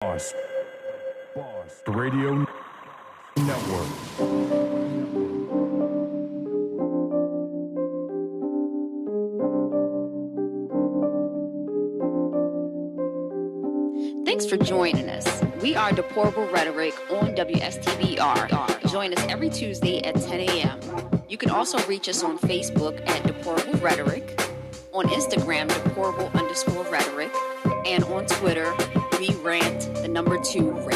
B.O.S.S. Radio Network. Thanks for joining us. We are Deplorable Rhetoric on WSTBR. Join us every Tuesday at 10 a.m. You can also reach us on Facebook at Deplorable Rhetoric, on Instagram, Deplorable_Rhetoric, and on Twitter, we rant the number 2 rate.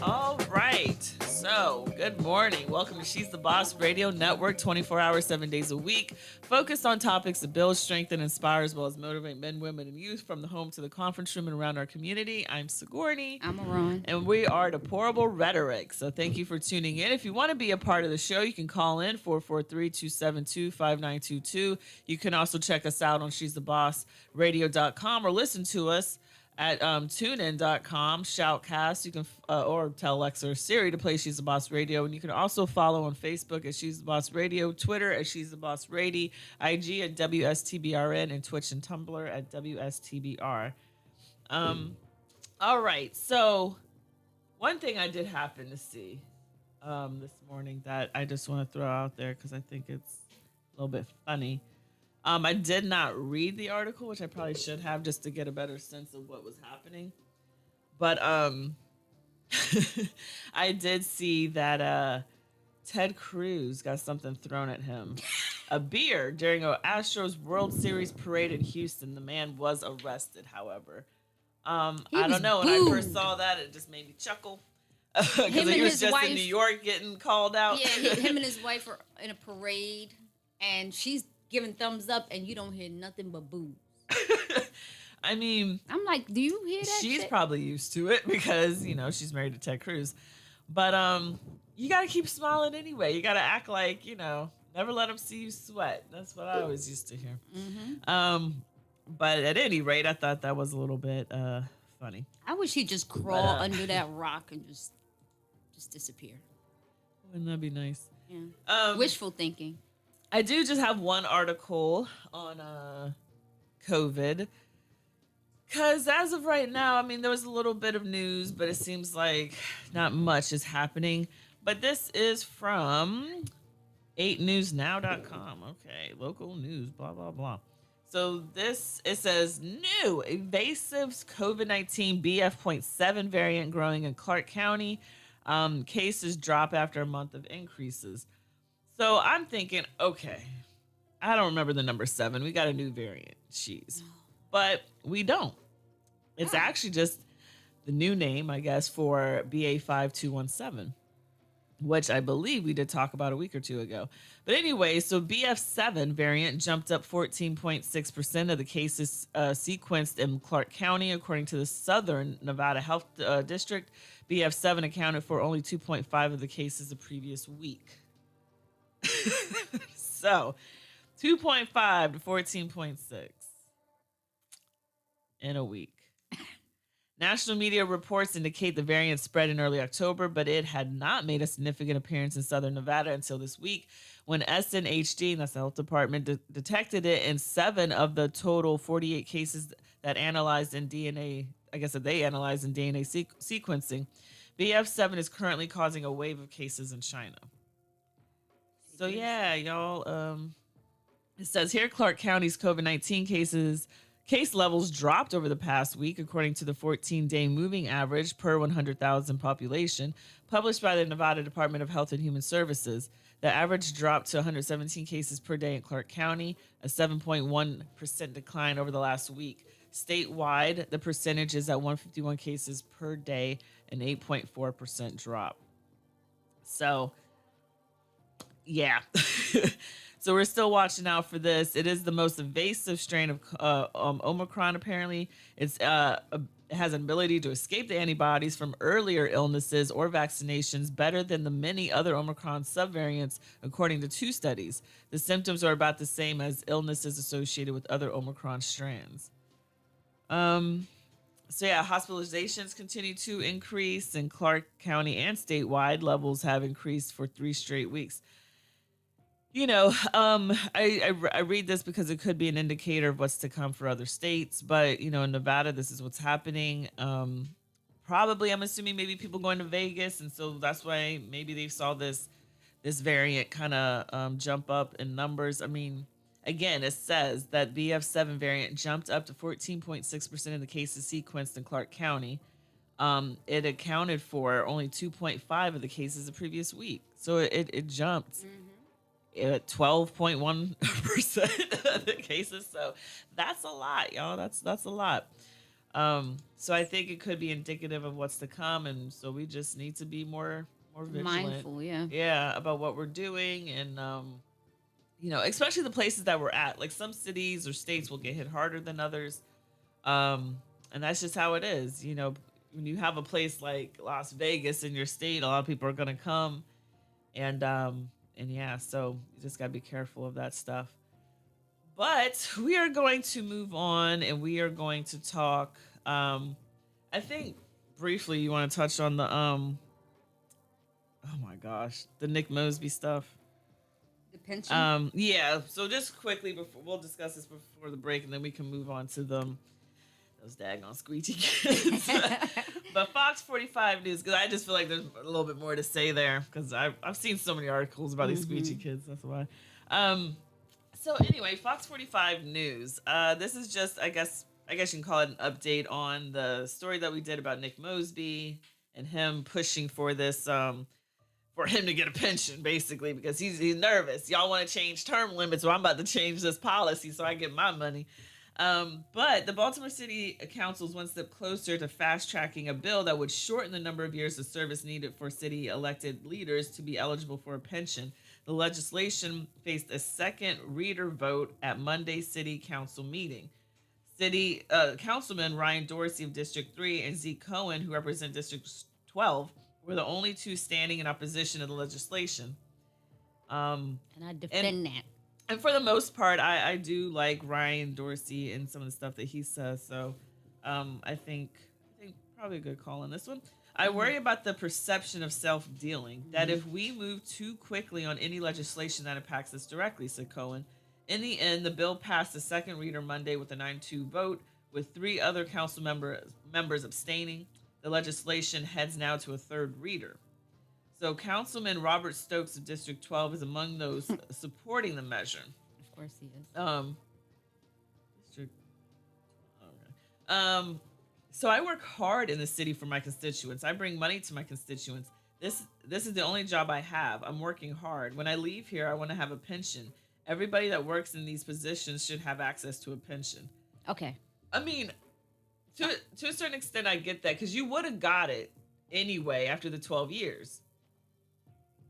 All right. So, good morning. Welcome to She's the Boss Radio Network, 24 hours, 7 days a week, focused on topics that build, strengthen, inspire, as well as motivate men, women, and youth from the home to the conference room and around our community. I'm Sigourney. I'm Aron. And we are Deplorable Rhetoric. So thank you for tuning in. If you want to be a part of the show, you can call in 443-272-5922. You can also check us out on she'sthebossradio.com or listen to us at tunein.com, Shoutcast. You can or tell Alexa or Siri to play She's the Boss Radio, and you can also follow on Facebook at She's the Boss Radio, Twitter at She's the Boss Radio, IG at WSTBRN, and Twitch and Tumblr at WSTBR. All right, so one thing I did happen to see this morning that I just want to throw out there because I think it's a little bit funny. I did not read the article, which I probably should have just to get a better sense of what was happening. But I did see that Ted Cruz got something thrown at him. A beer during a Astros World Series parade in Houston. The man was arrested, however. I don't know. When I first saw that, it just made me chuckle. Because he was just in New York getting called out. Yeah, him and his wife are in a parade, and she's giving thumbs up, and you don't hear nothing but boos. I mean, I'm like, do you hear that? She's shit? probably used to it because, you know, she's married to Ted Cruz. But you got to keep smiling anyway. You got to act like, you know, never let them see you sweat. That's what I always used to hear. Mm-hmm. But at any rate, I thought that was a little bit funny. I wish he'd just crawl under that rock and just disappear. Wouldn't that be nice? Yeah. Wishful thinking. I do just have one article on COVID. Because as of right now, I mean, there was a little bit of news, but it seems like not much is happening. But this is from 8newsnow.com. Okay, local news, blah, blah, blah. So it says, new evasive COVID-19 BF.7 variant growing in Clark County. Cases drop after a month of increases. So I'm thinking, okay, I don't remember the number 7. We got a new variant, but we don't. It's actually just the new name, I guess, for BA.5.217, which I believe we did talk about a week or two ago. But anyway, so BF.7 variant jumped up 14.6% of the cases sequenced in Clark County, according to the Southern Nevada Health District. BF.7 accounted for only 2.5 of the cases the previous week. So 2.5 to 14.6 in a week. National media reports indicate the variant spread in early October, but it had not made a significant appearance in Southern Nevada until this week when SNHD, that's the health department, detected it in 7 of the total 48 cases that analyzed in DNA. I guess that they analyzed in DNA sequencing. BF.7 is currently causing a wave of cases in China. So yeah, y'all, it says here Clark County's COVID-19 case levels dropped over the past week, according to the 14-day moving average per 100,000 population, published by the Nevada Department of Health and Human Services. The average dropped to 117 cases per day in Clark County, a 7.1% decline over the last week. Statewide, the percentage is at 151 cases per day, an 8.4% drop. So yeah. So we're still watching out for this. It is the most evasive strain of Omicron, apparently. It has an ability to escape the antibodies from earlier illnesses or vaccinations better than the many other Omicron subvariants, according to 2 studies. The symptoms are about the same as illnesses associated with other Omicron strands. So yeah, hospitalizations continue to increase in Clark County and statewide. Levels have increased for 3 straight weeks. I read this because it could be an indicator of what's to come for other states. But in Nevada, this is what's happening. Probably, I'm assuming maybe people going to Vegas, and so that's why maybe they saw this variant kind of jump up in numbers. I mean, again, it says that BF7 variant jumped up to 14.6% of the cases sequenced in Clark County. It accounted for only 2.5 of the cases the previous week, so it jumped at 12.1% of the cases. So that's a lot, y'all. That's a lot. So I think it could be indicative of what's to come, and so we just need to be more vigilant, Mindful, yeah. yeah, about what we're doing, and especially the places that we're at. Like some cities or states will get hit harder than others, and that's just how it is. When you have a place like Las Vegas in your state, a lot of people are gonna come, and yeah, so you just gotta be careful of that stuff. But we are going to move on, and we are going to talk. I think briefly you want to touch on the oh my gosh, the Nick Mosby stuff. The pension. Yeah. So just quickly before we'll discuss this before the break, and then we can move on to them those daggone squeegee kids. But Fox 45 News, because I just feel like there's a little bit more to say there, because I've seen so many articles about these squeegee kids. That's why. So anyway, Fox 45 News. This is just, I guess you can call it an update on the story that we did about Nick Mosby and him pushing for this, for him to get a pension, basically, because he's nervous. Y'all want to change term limits, well, I'm about to change this policy so I get my money. But the Baltimore City Council is one step closer to fast tracking a bill that would shorten the number of years of service needed for city elected leaders to be eligible for a pension. The legislation faced a second reader vote at Monday's City Council meeting. City Councilman Ryan Dorsey of District 3 and Zeke Cohen, who represent District 12, were the only two standing in opposition to the legislation. And I defend that. And for the most part, I do like Ryan Dorsey and some of the stuff that he says. So I think probably a good call on this one. I worry about the perception of self-dealing, that if we move too quickly on any legislation that impacts us directly, said Cohen. In the end, the bill passed a second reader Monday with a 9-2 vote, with 3 other council members abstaining. The legislation heads now to a third reader. So Councilman Robert Stokes of District 12 is among those supporting the measure. Of course he is. District. Okay. So I work hard in the city for my constituents. I bring money to my constituents. This is the only job I have. I'm working hard. When I leave here, I want to have a pension. Everybody that works in these positions should have access to a pension. Okay. I mean, to a certain extent, I get that, because you would have got it anyway after the 12 years.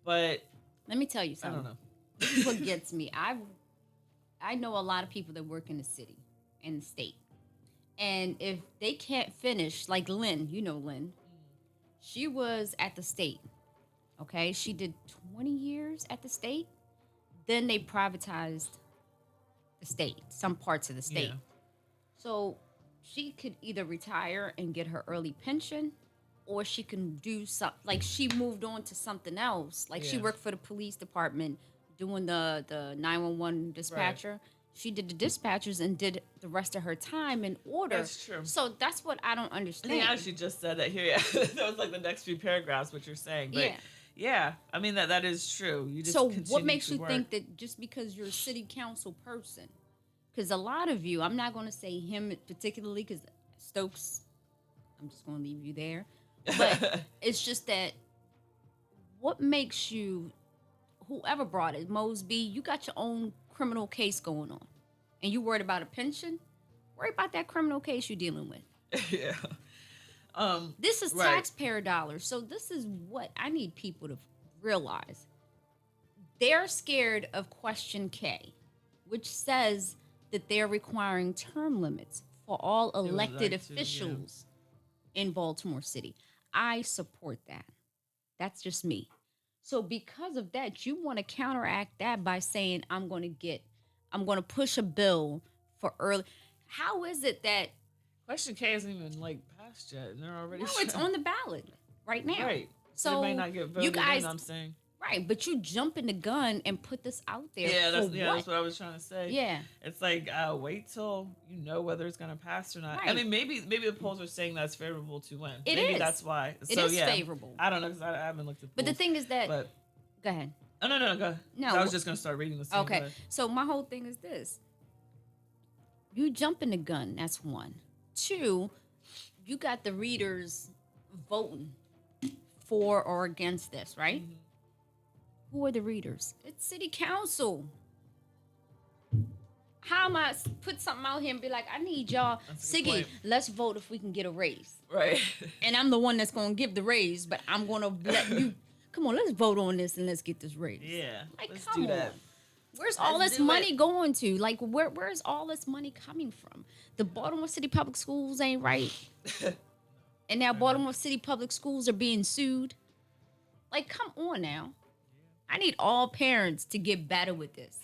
But let me tell you something. I don't know. This is what gets me. I know a lot of people that work in the city and the state. And if they can't finish, like Lynn, you know Lynn, she was at the state. Okay? She did 20 years at the state. Then they privatized the state, some parts of the state. Yeah. So she could either retire and get her early pension, or she can do something. Like, she moved on to something else. Like, she worked for the police department doing the 911 dispatcher. Right. She did the dispatchers and did the rest of her time in order. That's true. So that's what I don't understand. I actually just said that here. Yeah. That was like the next few paragraphs, what you're saying. But yeah, I mean, that is true. You just so what makes you think that just because you're a city council person, because a lot of you, I'm not going to say him particularly, because Stokes, I'm just going to leave you there. But it's just that what makes you, whoever brought it, Mosby, you got your own criminal case going on, and you worried about a pension? Worry about that criminal case you're dealing with. Yeah. This is taxpayer dollars. So this is what I need people to realize. They're scared of Question K, which says that they're requiring term limits for all elected officials in Baltimore City. I support that. That's just me. So because of that, you want to counteract that by saying, I'm going to push a bill for early. How is it that Question K isn't even passed yet, and they're already. No, it's on the ballot right now. Right. So it may not get voted you guys, in, I'm saying. Right, but you jumping the gun and put this out there Yeah, for that's what? what I was trying to say. Yeah, It's like wait till you know whether it's gonna pass or not. I right. mean, maybe the polls are saying that's favorable to win. It Maybe is. that's why. It So is yeah, favorable. I don't know because I haven't looked at But the polls, thing is that, but go ahead. oh no, go ahead. 'Cause I was No, just gonna start reading the scene. Go okay. ahead. So my whole thing is this: you jumping the gun. That's one. Two, you got the readers voting for or against this, right? Mhm. Who are the readers? It's city council. How am I put something out here and be like, I need y'all, That's a good Siggy, point. let's vote if we can get a raise. Right. And I'm the one that's gonna give the raise, but I'm gonna let you come on, let's vote on this and let's get this raise. Yeah. Like, Let's come do that. on. Where's all Let's this do money it. going to? Like, where's all this money coming from? The Baltimore City Public Schools ain't right. And now Baltimore City Public Schools are being sued. Like, come on now. I need all parents to get better with this.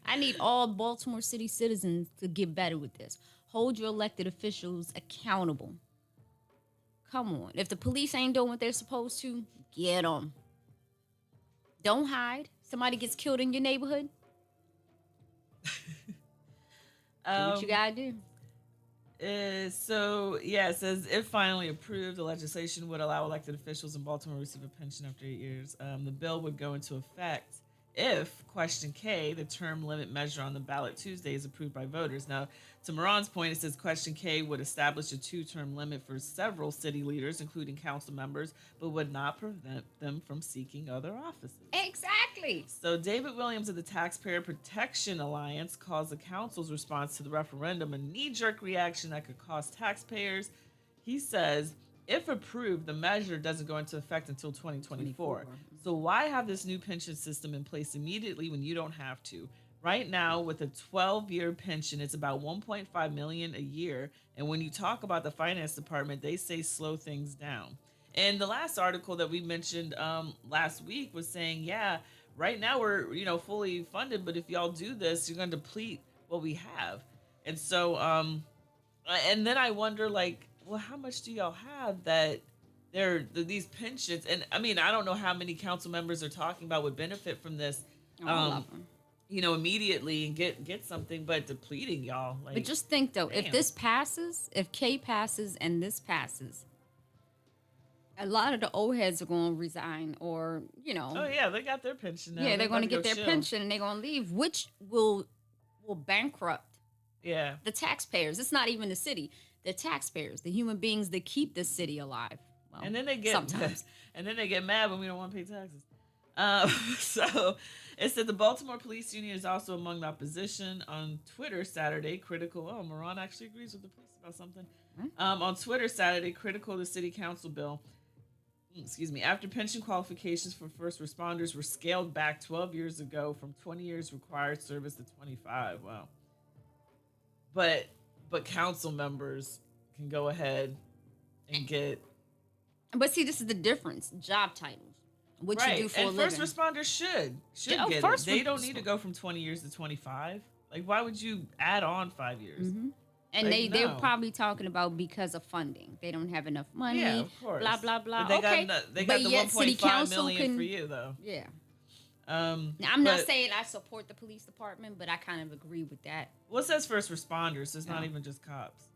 I need all Baltimore City citizens to get better with this. Hold your elected officials accountable. Come on. If the police ain't doing what they're supposed to, get them. Don't hide. Somebody gets killed in your neighborhood. Do what you gotta do. So yeah, it says if finally approved, the legislation would allow elected officials in Baltimore to receive a pension after 8 years. The bill would go into effect if question K, the term limit measure on the ballot Tuesday, is approved by voters. Now, to Moran's point, it says question K would establish a 2-term limit for several city leaders, including council members, but would not prevent them from seeking other offices. Exactly. So David Williams of the Taxpayer Protection Alliance calls the council's response to the referendum a knee-jerk reaction that could cost taxpayers. He says, if approved, the measure doesn't go into effect until 2024. So why have this new pension system in place immediately when you don't have to? Right now, with a 12-year pension, it's about 1.5 million a year. And when you talk about the finance department, they say slow things down. And the last article that we mentioned last week was saying, yeah, right now we're fully funded, but if y'all do this, you're going to deplete what we have. And so, and then I wonder, like, well, how much do y'all have that these pensions? And I mean, I don't know how many council members are talking about would benefit from this. All of them. Immediately and get something, but depleting y'all. Like, But just think though, if damn. this passes, if K passes and this passes, a lot of the old heads are going to resign, or Oh yeah, they got their pension now. yeah, they're going to about get their chill. pension and they're going to leave, which will bankrupt Yeah. the taxpayers. It's not even the city, the taxpayers, the human beings that keep the city alive. Well, And then they get sometimes. and then they get mad when we don't want to pay taxes. So it said the Baltimore Police Union is also among the opposition. On Twitter Saturday, critical. Oh, Moran actually agrees with the police about something. On Twitter Saturday, critical of the city council bill. Excuse me. After pension qualifications for first responders were scaled back 12 years ago from 20 years required service to 25. Wow. But council members can go ahead and get But see, this is the difference. Job titles. What right. you do for and a living. first responders should Yeah, get first it. They don't res- need to go from 20 years to 25. Like, why would you add on 5 years? Mhm. And Like, they're no. probably talking about because of funding. They don't have enough money. Yeah, of course. Blah blah blah. But they Okay, got they but got the yet city 1.5 council million can. for you though. Yeah. Now, I'm not but- saying I support the police department, but I kind of agree with that. Well, it says first responders. So it's not Oh. even just cops.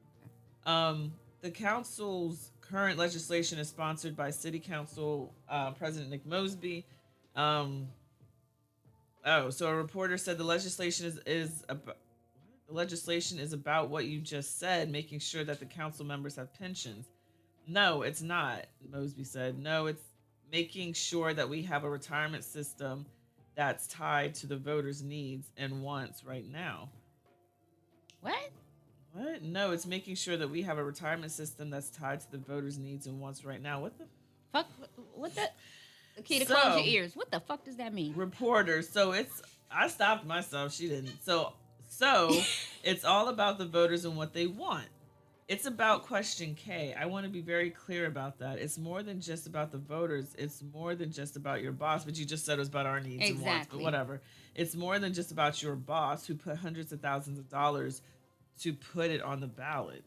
The council's current legislation is sponsored by City Council President Nick Mosby. So a reporter said the legislation is about the legislation is about what you just said, making sure that the council members have pensions. No, it's not. Mosby said. No, it's making sure that we have a retirement system that's tied to the voters' needs and wants right now. What? What? No, it's making sure that we have a retirement system that's tied to the voters' needs and wants right now. What the Fuck? What the? Okay, to So- close your ears. What the fuck does that mean? reporter? So I stopped myself. She didn't. So it's all about the voters and what they want. It's about question K. I want to be very clear about that. It's more than just about the voters. It's more than just about your boss. But you just said it was about our needs and wants. But Exactly. whatever. It's more than just about your boss who put hundreds of thousands of dollars to put it on the ballot.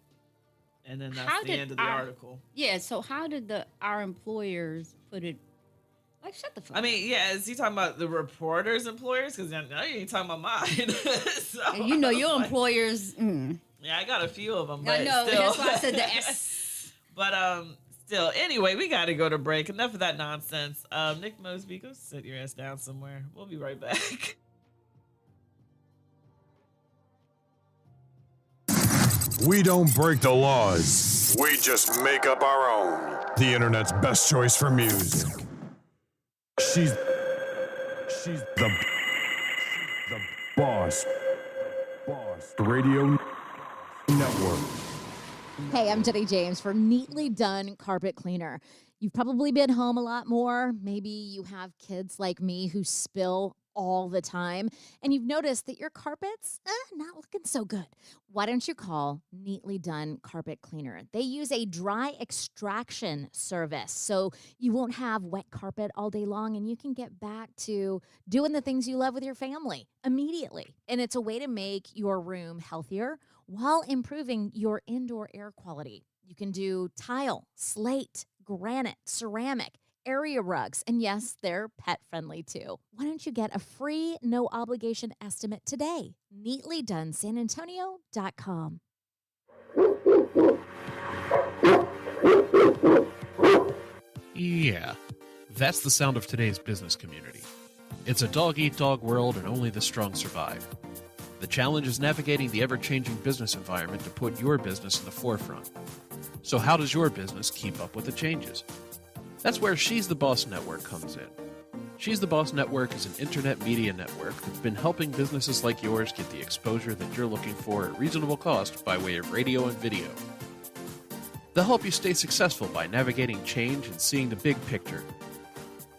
And then that's How the did end of the our- article. Yeah. So how did our employers put it? Like, shut the fuck I up. mean, yeah, is he talking about the reporters' employers? Because now you ain't talking about mine. So And you know I was your like, employers. yeah, I got a few of them, I but know. still. That's why I said the S. But still. Anyway, we got to go to break. Enough of that nonsense. Nick Mosby, go sit your ass down somewhere. We'll be right back. We don't break the laws. We just make up our own. The internet's best choice for music. She's the boss. Radio Network. Hey, I'm Jenny James for Neatly Done Carpet Cleaner. You've probably been home a lot more. Maybe you have kids like me who spill all the time, and you've noticed that your carpet's not looking so good. Why don't you call Neatly Done Carpet Cleaner? They use a dry extraction service, so you won't have wet carpet all day long, and you can get back to doing the things you love with your family immediately. And it's a way to make your room healthier while improving your indoor air quality. You can do tile, slate, granite, ceramic, area rugs, and yes, they're pet friendly too. Why don't you get a free, no obligation estimate today? NeatlyDoneSanAntonio.com. Yeah, that's the sound of today's business community. It's a dog-eat-dog world and only the strong survive. The challenge is navigating the ever-changing business environment to put your business in the forefront. So how does your business keep up with the changes? That's where She's the Boss Network comes in. She's the Boss Network is an internet media network that's been helping businesses like yours get the exposure that you're looking for at reasonable cost by way of radio and video. They'll help you stay successful by navigating change and seeing the big picture.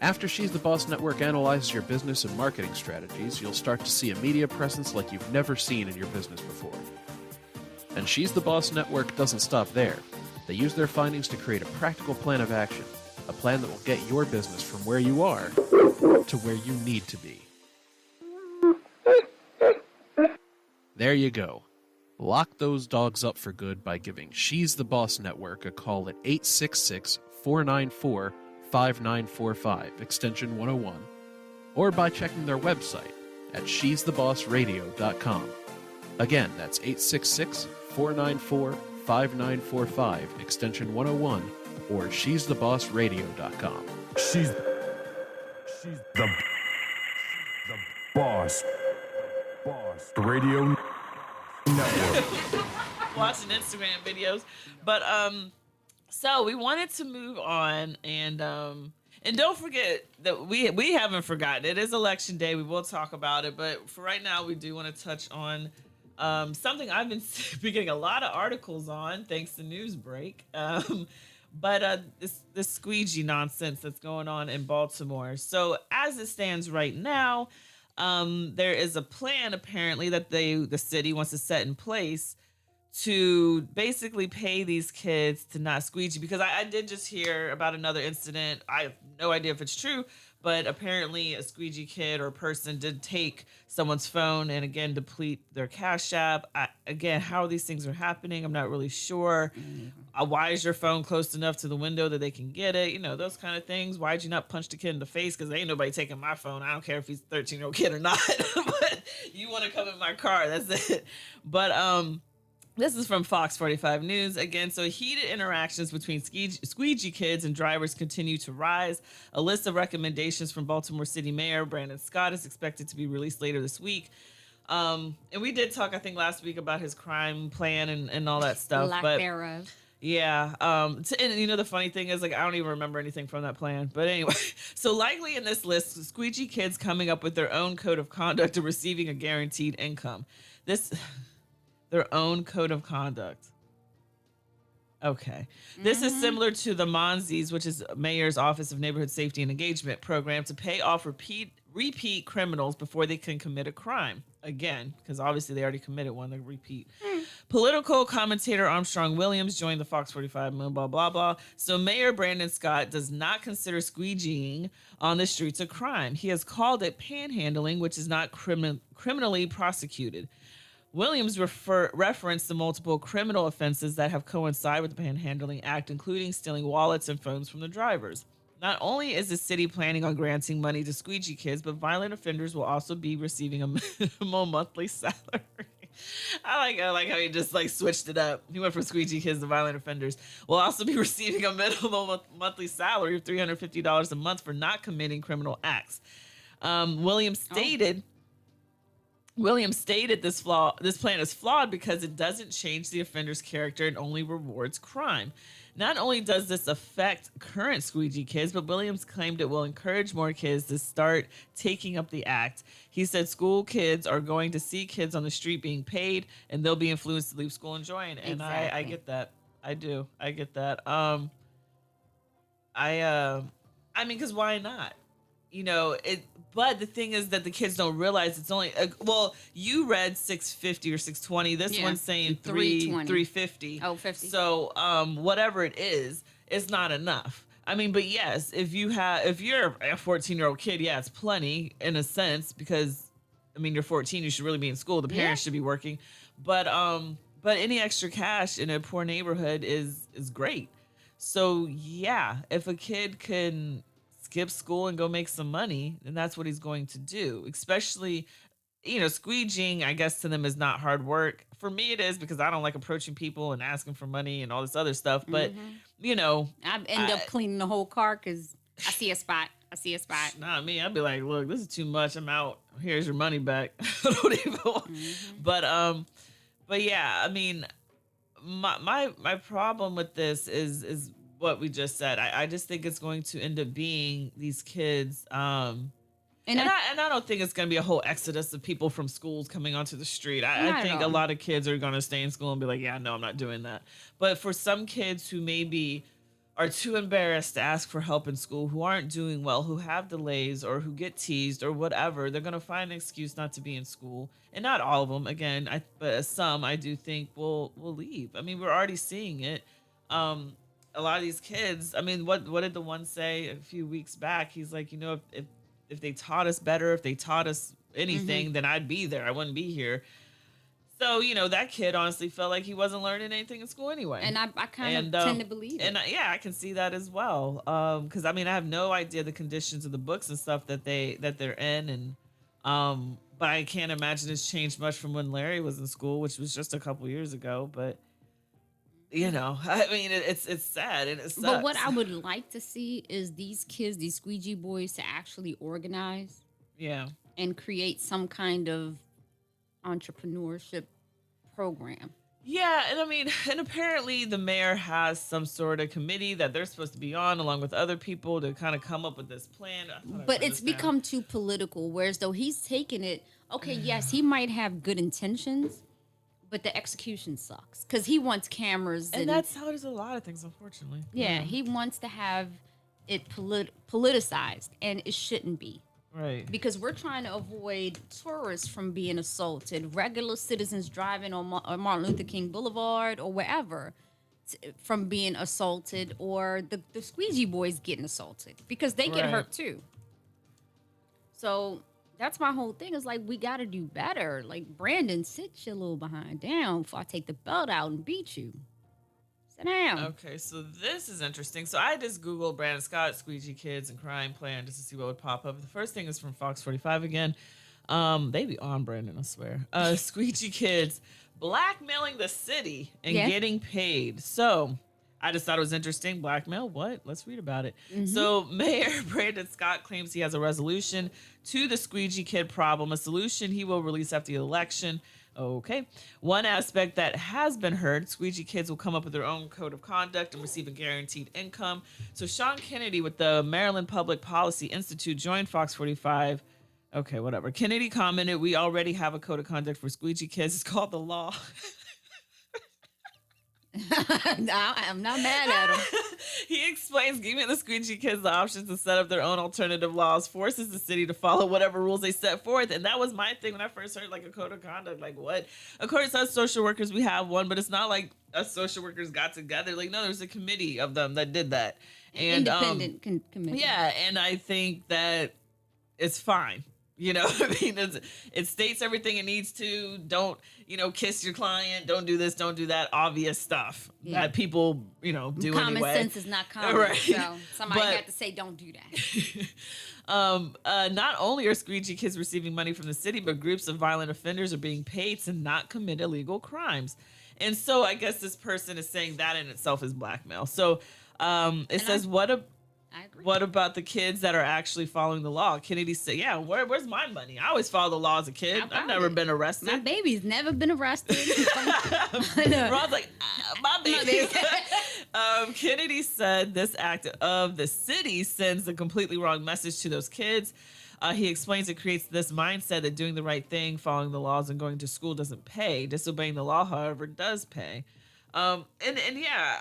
After She's the Boss Network analyzes your business and marketing strategies, you'll start to see a media presence like you've never seen in your business before. And She's the Boss Network doesn't stop there. They use their findings to create a practical plan of action, a plan that will get your business from where you are to where you need to be. There you go. Lock those dogs up for good by giving She's the Boss Network a call at 866-494-5945, extension 101, or by checking their website at she'sthebossradio.com. Again, that's 866-494-5945, extension 101, or she'sthebossradio.com. She's the boss. Radio Network. Watching Instagram videos. But so we wanted to move on and don't forget that we haven't forgotten. It is election day. We will talk about it, but for right now we do want to touch on something I've been getting a lot of articles on thanks to Newsbreak. But this squeegee nonsense that's going on in Baltimore. So as it stands right now, there is a plan apparently that the city wants to set in place to basically pay these kids to not squeegee, because I did just hear about another incident. I have no idea if it's true, but apparently a squeegee kid or person did take someone's phone and again deplete their cash app. Again, how these things are happening, I'm not really sure. Why is your phone close enough to the window that they can get it? You know, those kind of things. Why'd you not punch the kid in the face? Because ain't nobody taking my phone. I don't care if he's a 13-year-old kid or not. But you want to come in my car, that's it. But this is from Fox 45 News. Again, so heated interactions between squeegee kids and drivers continue to rise. A list of recommendations from Baltimore City Mayor Brandon Scott is expected to be released later this week. And we did talk, I think, last week about his crime plan and all that stuff. Lack thereof. Yeah. And you know, the funny thing is, like, I don't even remember anything from that plan. But anyway, so likely in this list, squeegee kids coming up with their own code of conduct and receiving a guaranteed income. Their own code of conduct. Okay. This is similar to the Monzies, which is Mayor's Office of Neighborhood Safety and Engagement program to pay off repeat criminals before they can commit a crime. Again, because obviously they already committed one, they repeat. Political commentator Armstrong Williams joined the Fox 45 Moon, blah, blah, blah. So Mayor Brandon Scott does not consider squeegeeing on the streets a crime. He has called it panhandling, which is not criminally prosecuted. Williams referenced the multiple criminal offenses that have coincided with the Panhandling Act, including stealing wallets and phones from the drivers. Not only is the city planning on granting money to squeegee kids, but violent offenders will also be receiving a minimum monthly salary. I like how he just like switched it up. He went from squeegee kids to violent offenders. Will also be receiving a minimum monthly salary of $350 a month for not committing criminal acts. Williams stated. Williams stated this plan is flawed because it doesn't change the offender's character and only rewards crime. Not only does this affect current squeegee kids, but Williams claimed it will encourage more kids to start taking up the act. He said school kids are going to see kids on the street being paid, and they'll be influenced to leave school enjoying. And I get that. I do. I get that. I mean, because why not? You know it, but the thing is that the kids don't realize it's only well, you read 650 or 620. This one's saying 350. Oh, 50. So whatever it is, it's not enough. I mean, but yes, if you're a 14-year-old kid, yeah, it's plenty in a sense, because I mean, you're 14, you should really be in school, the parents should be working, but any extra cash in a poor neighborhood is great. So yeah, if a kid can skip school and go make some money, then that's what he's going to do. Especially, squeegeeing, I guess to them is not hard work. For me, it is, because I don't like approaching people and asking for money and all this other stuff. But, I end up cleaning the whole car because I see a spot. Not me. I'd be like, look, this is too much. I'm out. Here's your money back. I don't even want. But yeah, I mean, my problem with this is what we just said. I just think it's going to end up being these kids. And I don't think it's going to be a whole exodus of people from schools coming onto the street. I think a lot of kids are going to stay in school and be like, yeah, no, I'm not doing that. But for some kids who maybe are too embarrassed to ask for help in school, who aren't doing well, who have delays or who get teased or whatever, they're going to find an excuse not to be in school. And not all of them, again, but some I do think will leave. I mean, we're already seeing it. A lot of these kids, I mean, what did the one say a few weeks back? He's like, if they taught us better, if they taught us anything, then I'd be there. I wouldn't be here. So, that kid honestly felt like he wasn't learning anything in school anyway. And I kind of tend to believe it. And I can see that as well. Because I mean, I have no idea the conditions of the books and stuff that they're in, and but I can't imagine it's changed much from when Larry was in school, which was just a couple years ago. But I mean, it's sad and it sucks. But what I would like to see is these kids, these squeegee boys, to actually organize, and create some kind of entrepreneurship program. Yeah, and I mean, and apparently the mayor has some sort of committee that they're supposed to be on, along with other people, to kind of come up with this plan. But it's become too political, whereas though he's taken it, okay, yes, he might have good intentions, but the execution sucks because he wants cameras. And that's how it is with a lot of things, unfortunately. Yeah, he wants to have it politicized, and it shouldn't be. Right. Because we're trying to avoid tourists from being assaulted, regular citizens driving on Martin Luther King Boulevard or wherever from being assaulted, or the squeegee boys getting assaulted because they get hurt too. So that's my whole thing. Is like, we got to do better. Like, Brandon, sit your little behind down before I take the belt out and beat you. Sit down. Okay, so this is interesting. So I just Googled Brandon Scott, squeegee kids, and crime plan just to see what would pop up. The first thing is from Fox 45 again. They be on Brandon, I swear. Squeegee kids blackmailing the city and getting paid. So I just thought it was interesting. Blackmail? What? Let's read about it. So Mayor Brandon Scott claims he has a resolution to the squeegee kid problem, a solution he will release after the election. Okay. One aspect that has been heard, squeegee kids will come up with their own code of conduct and receive a guaranteed income. So Sean Kennedy with the Maryland Public Policy Institute joined Fox 45. Okay, whatever. Kennedy commented, we already have a code of conduct for squeegee kids. It's called the law. I'm not mad at him. He explains giving the squeegee kids the option to set up their own alternative laws forces the city to follow whatever rules they set forth. And that was my thing when I first heard like a code of conduct. Like, what? According to us social workers, we have one, but it's not like us social workers got together. Like, no, there's a committee of them that did that. And independent committee. Yeah, and I think that it's fine. You know, I mean, it states everything it needs to. Don't, kiss your client. Don't do this. Don't do that. Obvious stuff that people, do Common anyway. sense is not common. Right. So somebody had to say, don't do that. Not only are squeegee kids receiving money from the city, but groups of violent offenders are being paid to not commit illegal crimes. And so I guess this person is saying that in itself is blackmail. So it says, I agree. what about the kids that are actually following the law? Kennedy said, yeah, where's my money? I always follow the law as a kid. I've never been arrested. My baby's never been arrested. Ron's like, my baby. Kennedy said this act of the city sends a completely wrong message to those kids. He explains it creates this mindset that doing the right thing, following the laws, and going to school doesn't pay. Disobeying the law, however, does pay. And yeah,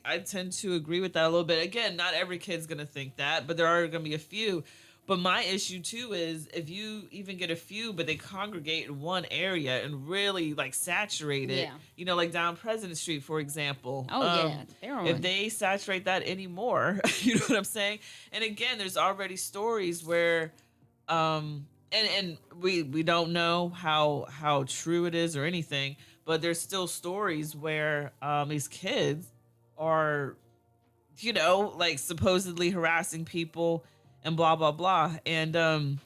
I tend to agree with that a little bit. Again, not every kid's gonna think that, but there are gonna be a few. But my issue too is if you even get a few, but they congregate in one area and really like saturate it, like down President Street, for example. If they saturate that anymore, you know what I'm saying? And again, there's already stories where, and we don't know how true it is or anything. But there's still stories where these kids are, like supposedly harassing people and blah, blah, blah. And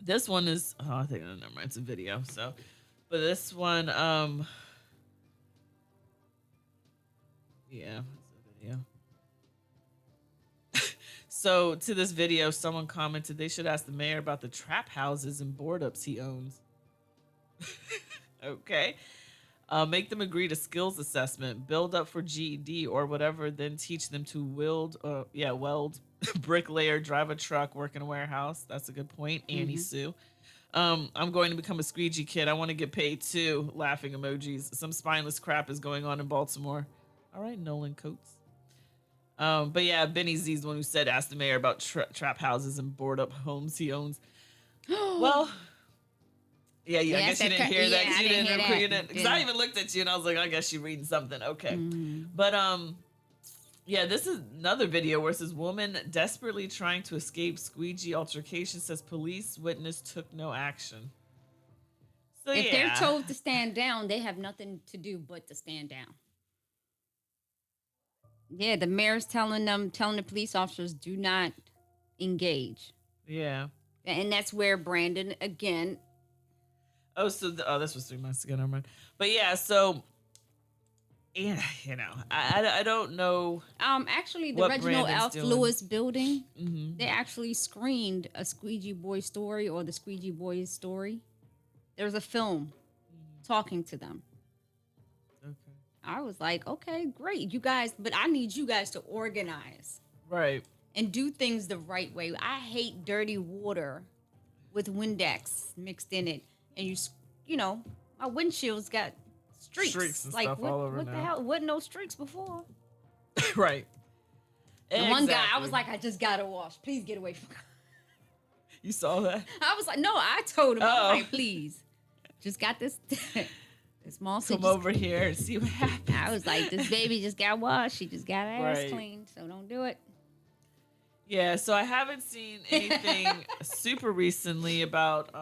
this one is, I think, never mind, it's a video. So, but this one, yeah, it's a video. So to this video, someone commented they should ask the mayor about the trap houses and board ups he owns. Okay. Make them agree to skills assessment, build up for GED or whatever, then teach them to weld, bricklayer, drive a truck, work in a warehouse. That's a good point. Annie Sue. I'm going to become a squeegee kid. I want to get paid too. Laughing emojis. Some spineless crap is going on in Baltimore. All right, Nolan Coates. But yeah, Benny Z's the one who said, ask the mayor about trap houses and board up homes he owns. Well... Yeah, I guess you didn't hear that because you didn't. Because I even looked at you and I was like, I guess you're reading something. Okay. But, this is another video where it says, woman desperately trying to escape squeegee altercation, says police witness took no action. So, if they're told to stand down, they have nothing to do but to stand down. Yeah, the mayor's telling the police officers, do not engage. Yeah. And that's where Brandon, again... Oh, so this was 3 months ago. Never mind. But yeah, so I don't know. Actually, the Reginald F. Lewis building, they actually screened a Squeegee Boy story or the Squeegee Boys story. There's a film talking to them. Okay. I was like, okay, great, you guys, but I need you guys to organize, right, and do things the right way. I hate dirty water with Windex mixed in it. And my windshield's got streaks and like, stuff all over what now. The hell? Wasn't no streaks before. Right. And one guy, I was like, I just gotta wash. Please get away from me. You saw that? I was like, no, I told him, I was like, please, just got this small. Come over here and see what happens. I was like, this baby just got washed. She just got her ass cleaned, so don't do it. Yeah, so I haven't seen anything super recently about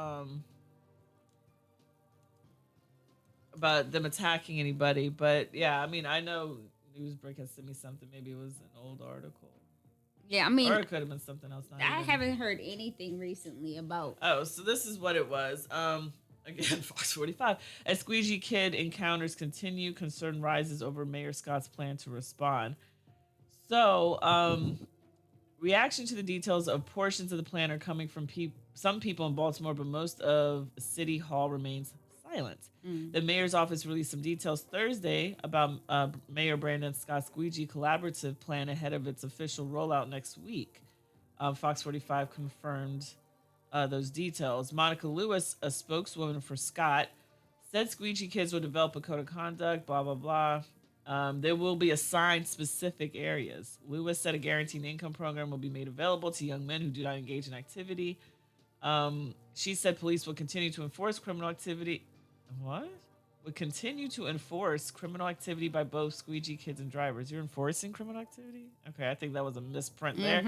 them attacking anybody, but yeah, I mean, I know Newsbreak has sent me something. Maybe it was an old article. Yeah, I mean, or it could have been something else. I haven't heard anything recently about. Oh, so this is what it was. Again, Fox 45. As squeegee kid encounters continue, concern rises over Mayor Scott's plan to respond. So, reaction to the details of portions of the plan are coming from some people in Baltimore, but most of City Hall remains silent. The mayor's office released some details Thursday about Mayor Brandon Scott's squeegee collaborative plan ahead of its official rollout next week. Fox 45 confirmed those details. Monica Lewis, a spokeswoman for Scott, said squeegee kids will develop a code of conduct, blah, blah, blah. They will be assigned specific areas. Lewis said a guaranteed income program will be made available to young men who do not engage in activity. She said police will continue to enforce criminal activity. What? would continue to enforce criminal activity by both squeegee kids and drivers. You're enforcing criminal activity? Okay, I think that was a misprint there.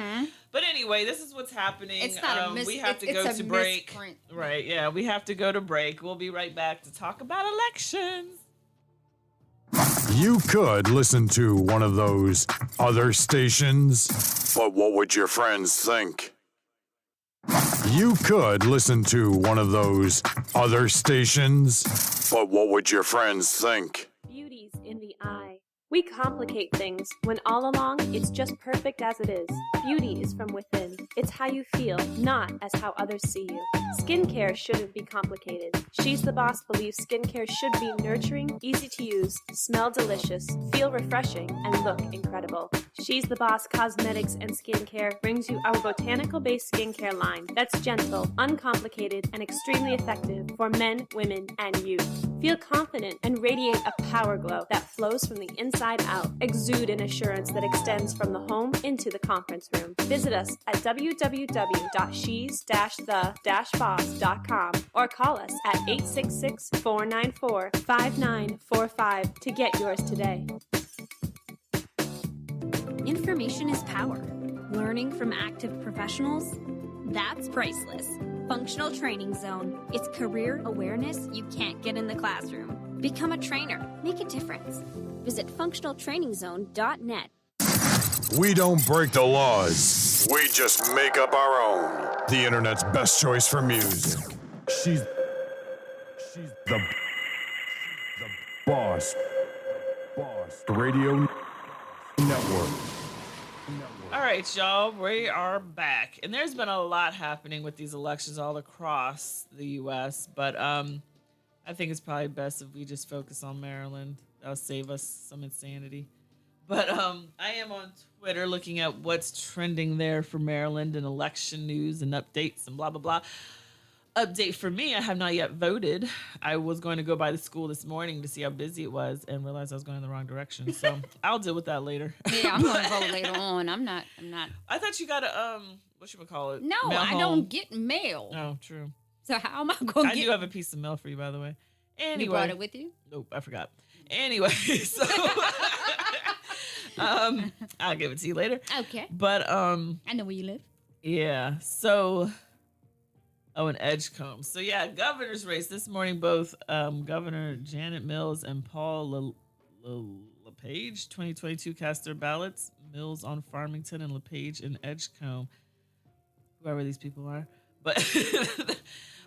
But anyway, this is what's happening. It's not a we have to go to break. Misprint. Right, yeah, we have to go to break. We'll be right back to talk about elections. You could listen to one of those other stations, but what would your friends think? You could listen to one of those other stations, but what would your friends think? Beauty's in the eye. We complicate things when all along it's just perfect as it is. Beauty is from within. It's how you feel, not as how others see you. Skincare shouldn't be complicated. She's the Boss believes skincare should be nurturing, easy to use, smell delicious, feel refreshing, and look incredible. She's the Boss Cosmetics and Skincare brings you our botanical-based skincare line that's gentle, uncomplicated, and extremely effective for men, women, and youth. Feel confident and radiate a power glow that flows from the inside out. Exude an assurance that extends from the home into the conference room. Visit us at www.shes-the-boss.com or call us at 866-494-5945 to get yours today. Information is power. Learning from active professionals? That's priceless. Functional Training Zone. It's career awareness you can't get in the classroom. Become a trainer. Make a difference. Visit functionaltrainingzone.net. We don't break the laws. We just make up our own. The internet's best choice for music. She's the boss. Radio Network. All right, y'all, we are back. And there's been a lot happening with these elections all across the U.S., but I think it's probably best if we just focus on Maryland. That'll save us some insanity. But I am on Twitter looking at what's trending there for Maryland and election news and updates and blah, blah, blah. Update for me, I have not yet voted. I was going to go by the school this morning to see how busy it was and realized I was going in the wrong direction. So I'll deal with that later. Yeah, I'm going to vote later on. I'm not. I thought you got a, whatchamacallit? No, mail I home. don't get mail. Oh, true. So how am I going to get? I do have a piece of mail for you, by the way. Anyway. You brought it with you? Nope, I forgot. Anyway, so I'll give it to you later. Okay. But I know where you live. yeah. So in Edgecombe. So yeah, governor's race this morning. Both Governor Janet Mills and Paul LePage, 2022, cast their ballots. Mills on Farmington and LePage in Edgecombe. Whoever these people are, but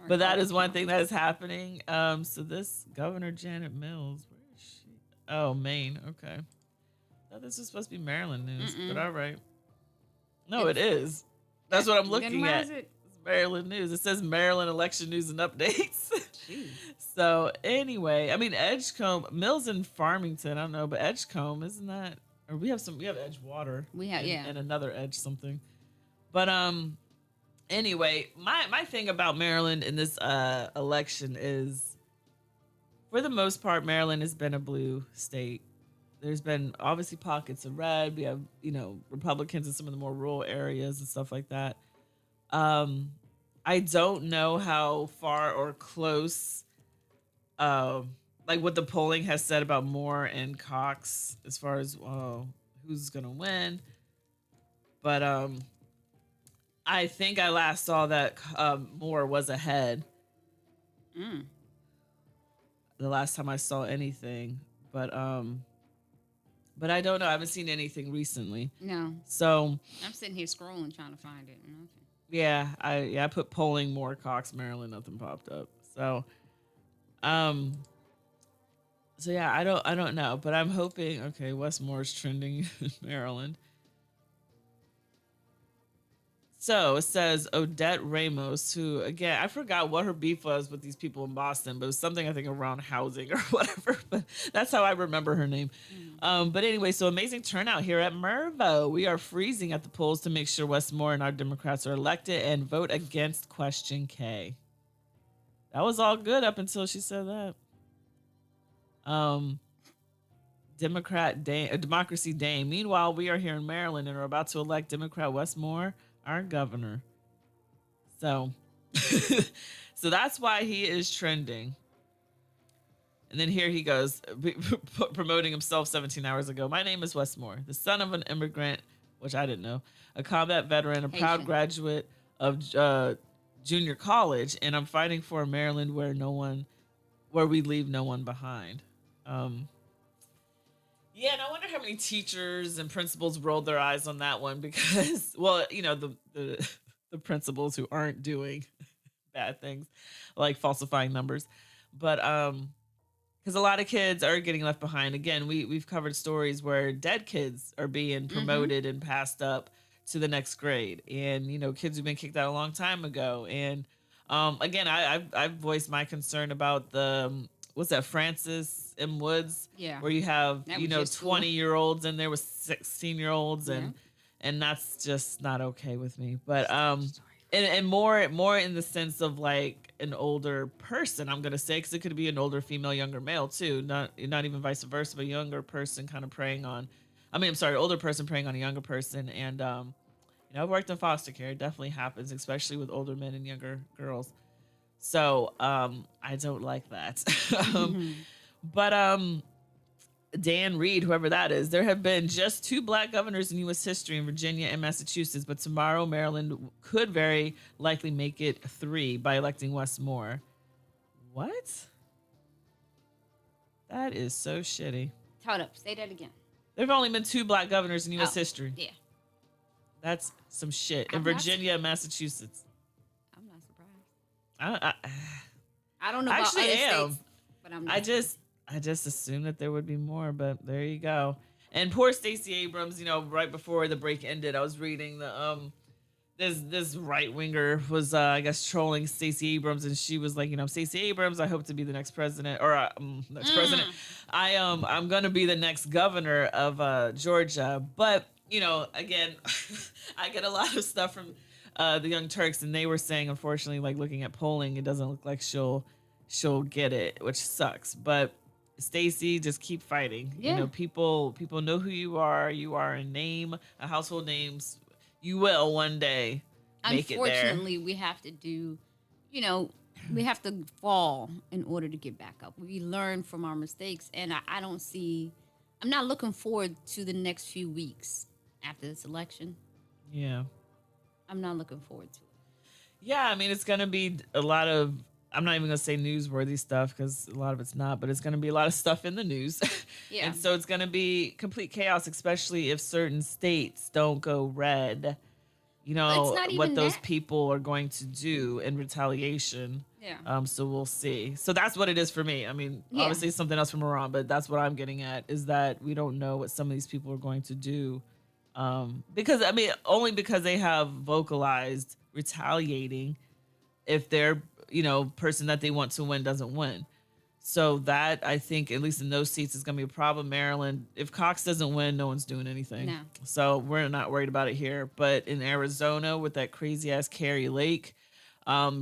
but that is one thing that is happening. So this Governor Janet Mills, where is she? Oh, Maine. Okay. I thought this was supposed to be Maryland news, but all right. No, it is. That's what I'm looking at. It? It's Maryland news. It says Maryland election news and updates. So anyway, I mean Edgecombe, Mills and Farmington. I don't know, but Edgecombe, isn't that? Or we have Edgewater. We have and another Edge something. But anyway, my thing about Maryland in this election is, for the most part, Maryland has been a blue state. There's been obviously pockets of red. We have, Republicans in some of the more rural areas and stuff like that. I don't know how far or close, like what the polling has said about Moore and Cox as far as who's gonna win. But I think I last saw that Moore was ahead. The last time I saw anything, but I don't know. I haven't seen anything recently. No. So I'm sitting here scrolling trying to find it. Okay. Yeah, I put polling Moore, Cox, Maryland, nothing popped up. So yeah, I don't know, but I'm hoping. Okay, Wes Moore's trending in Maryland. So it says Odette Ramos, who, again, I forgot what her beef was with these people in Boston, but it was something I think around housing or whatever. But that's how I remember her name. But anyway, so amazing turnout here at Mervo. We are freezing at the polls to make sure Wes Moore and our Democrats are elected and vote against Question K. That was all good up until she said that. Democracy Dame. Meanwhile, we are here in Maryland and are about to elect Democrat Wes Moore, our governor. So, so that's why he is trending. And then here he goes, promoting himself 17 hours ago. My name is Westmore, the son of an immigrant, which I didn't know, a combat veteran, a proud Haitian. graduate of junior college, and I'm fighting for a Maryland where we leave no one behind. Yeah, and I wonder how many teachers and principals rolled their eyes on that one because, well, the principals who aren't doing bad things like falsifying numbers, but because a lot of kids are getting left behind. Again, we've covered stories where dead kids are being promoted and passed up to the next grade, and kids who've been kicked out a long time ago. And again, I've voiced my concern about the what's that, Francis M. Woods, Yeah. where you have That was your school. 20-year-olds and there was 16-year-olds, and that's just not okay with me. But and more in the sense of like an older person, I'm gonna say, because it could be an older female, younger male too, not even vice versa, but a younger person kind of preying on, older person preying on a younger person. And I've worked in foster care. It definitely happens, especially with older men and younger girls. So I don't like that. But Dan Reed, whoever that is, there have been just 2 black governors in U.S. history in Virginia and Massachusetts, but tomorrow Maryland could very likely make it 3 by electing Wes Moore. What? That is so shitty. Hold up. Say that again. There have only been 2 black governors in U.S. Oh, history. Yeah. That's some shit. In I'm not- Virginia and Massachusetts. I'm not surprised. I I don't know about actually other am. states, but I'm not. I just assumed that there would be more, but there you go. And poor Stacey Abrams, right before the break ended, I was reading the this right winger was I guess trolling Stacey Abrams, and she was like, Stacey Abrams, I hope to be the next president, or next president. I'm gonna be the next governor of Georgia, but again, I get a lot of stuff from the Young Turks, and they were saying, unfortunately, like looking at polling, it doesn't look like she'll get it, which sucks. But Stacey, just keep fighting. Yeah. People know who you are. You are a name, a household name. You will one day make it there. Unfortunately, we have to do, we have to fall in order to get back up. We learn from our mistakes, and I'm not looking forward to the next few weeks after this election. Yeah. I'm not looking forward to it. Yeah, it's going to be a lot of, I'm not even going to say newsworthy stuff because a lot of it's not, but it's going to be a lot of stuff in the news. Yeah. And so it's going to be complete chaos, especially if certain states don't go red. It's not What even those that. people are going to do in retaliation. Yeah. So we'll see. So that's what it is for me. Yeah. Obviously it's something else from Iran, but that's what I'm getting at, is that we don't know what some of these people are going to do. Because only because they have vocalized retaliating if their person that they want to win doesn't win. So that, I think, at least in those seats, is going to be a problem. Maryland, if Cox doesn't win, no one's doing anything. No. So we're not worried about it here. But in Arizona with that crazy ass Carrie Lake,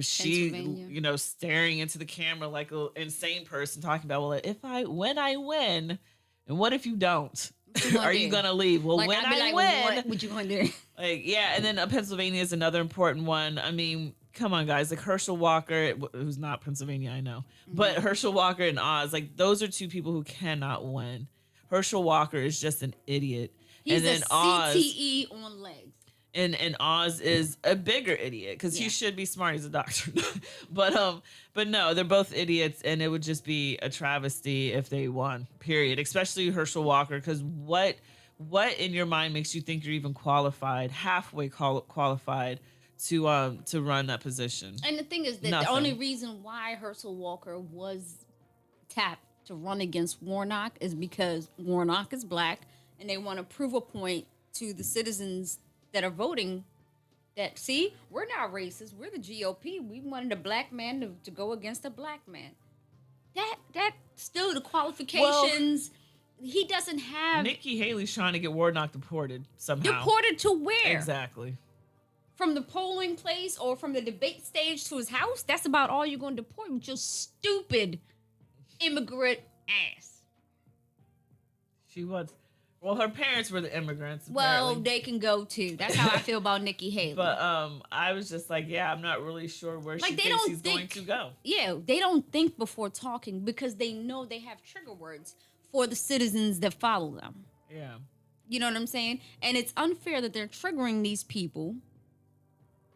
she Pennsylvania. staring into the camera like an insane person, talking about, well, when I win, and what if you don't? Are you gonna leave? Well, when I'd be I like, win, what you gonna do? and then Pennsylvania is another important one. Come on, guys, like Herschel Walker, who's not Pennsylvania, I know, but Herschel Walker and Oz, like those are 2 people who cannot win. Herschel Walker is just an idiot, He's and then a CTE on legs. And Oz is a bigger idiot because he should be smart. He's a doctor, but no, they're both idiots, and it would just be a travesty if they won. Period. Especially Herschel Walker, because what in your mind makes you think you're even qualified, halfway qualified to run that position? And the thing is that the only reason why Herschel Walker was tapped to run against Warnock is because Warnock is black, and they want to prove a point to the citizens that are voting that, see, we're not racist. We're the GOP. We wanted a black man to go against a black man. That still the qualifications. He doesn't have. Nikki Haley's trying to get Warnock deported somehow. Deported to where? Exactly. From the polling place or from the debate stage to his house? That's about all you're going to deport with your stupid immigrant ass. She wants Well, her parents were the immigrants. Well, Apparently. they can go too. That's how I feel about Nikki Haley. But I was just like, yeah, I'm not really sure where Like, she they thinks don't he's going think- to go. Yeah, they don't think before talking because they know they have trigger words for the citizens that follow them. Yeah. You know what I'm saying? And it's unfair that they're triggering these people